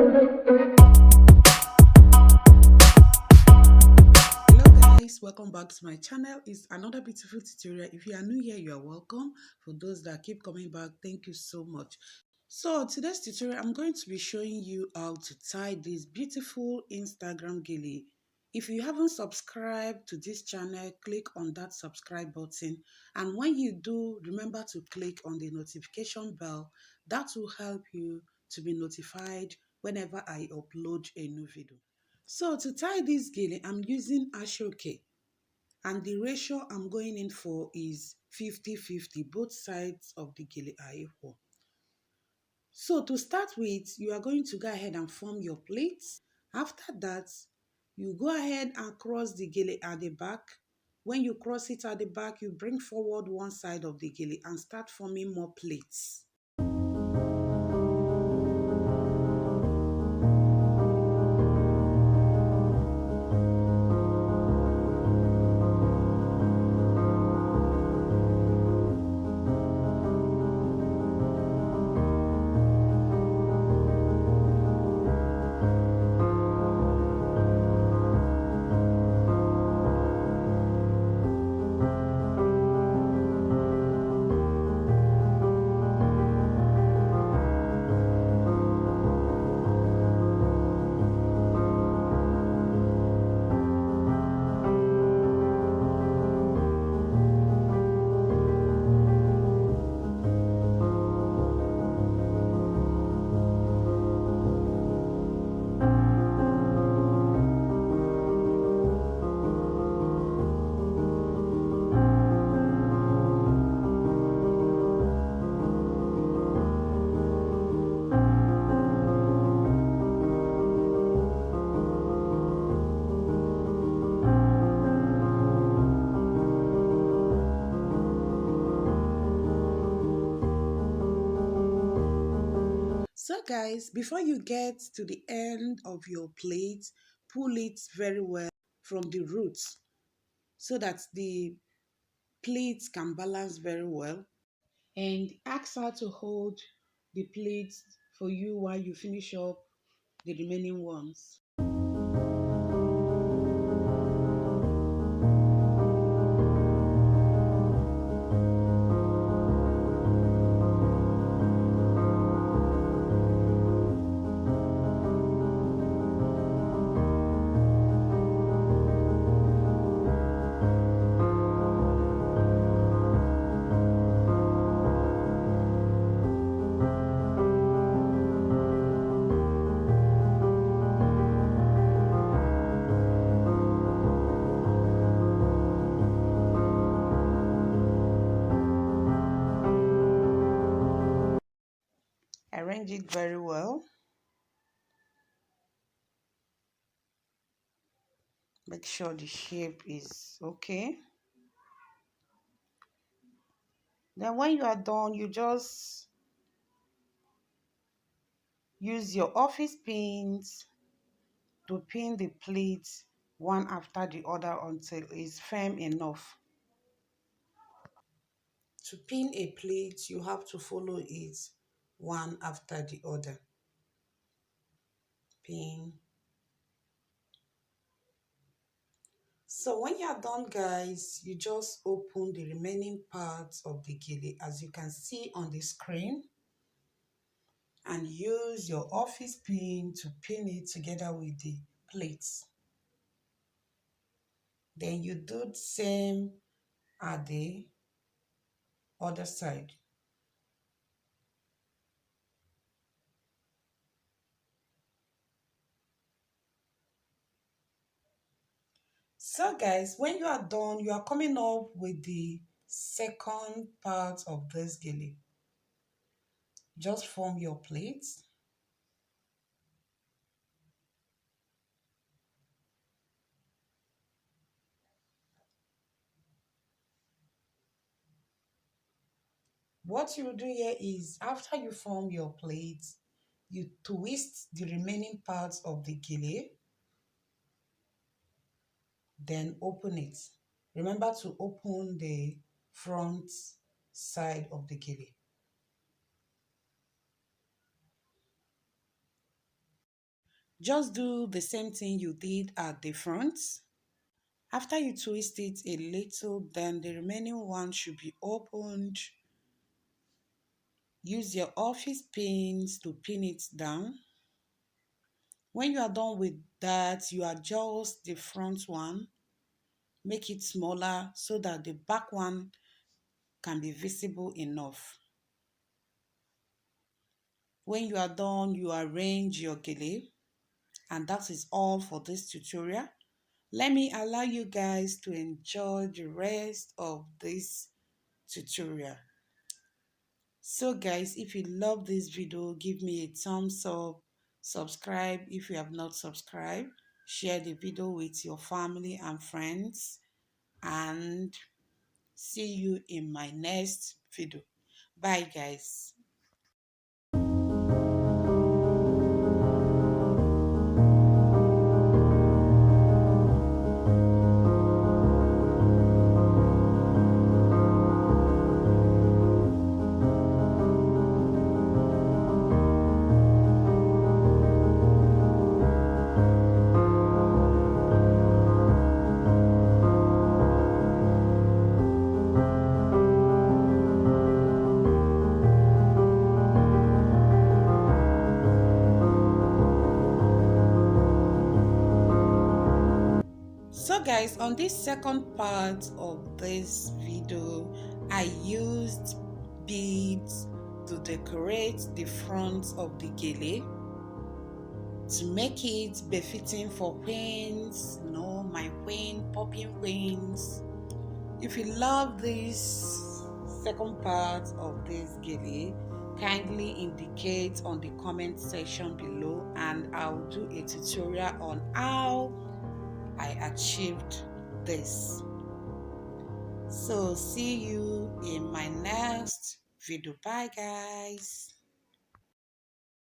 Guys, welcome back to my channel. It's another beautiful tutorial. If you are new here, you are welcome. For those that keep coming back, thank you so much. So today's tutorial, I'm going to be showing you how to tie this beautiful Instagram gele. If you haven't subscribed to this channel, click on that subscribe button, and when you do, remember to click on the notification bell. That will help you to be notified whenever I upload a new video. So to tie this gele, I'm using ashoke, and the ratio I'm going in for is 50-50. Both sides of the gele are equal. So to start with, you are going to go ahead and form your plates. After that, you go ahead and cross the gele at the back. When you cross it at the back, you bring forward one side of the gele and start forming more plates. So guys, before you get to the end of your plate, pull it very well from the roots so that the plates can balance very well. And ask her to hold the plates for you while you finish up the remaining ones. Arrange it very well. Make sure the shape is okay. Then when you are done, you just use your office pins to pin the plates one after the other until it's firm enough. To pin a plate, you have to follow it one after the other. Pin. So when you are done, guys, you just open the remaining parts of the gele as you can see on the screen, and use your office pin to pin it together with the plates. Then you do the same at the other side. So guys, when you are done, you are coming up with the second part of this gele. Just form your plates. What you do here is, after you form your plates, you twist the remaining parts of the gele, then open it. Remember to open the front side of the gele. Just do the same thing you did at the front. After you twist it a little, then the remaining one should be opened. Use your office pins to pin it down. When you are done with that, you adjust the front one, make it smaller so that the back one can be visible enough. When you are done, you arrange your gele, and that is all for this tutorial. Let me allow you guys to enjoy the rest of this tutorial. So guys, if you love this video, give me a thumbs up, subscribe if you have not subscribed, share the video with your family and friends, and see you in my next video. Bye guys. So guys, on this second part of this video, I used beads to decorate the front of the gele to make it befitting for queens, my queen, popping queens. If you love this second part of this gele, kindly indicate on the comment section below, and I'll do a tutorial on how I achieved this. So see you in my next video. Bye guys.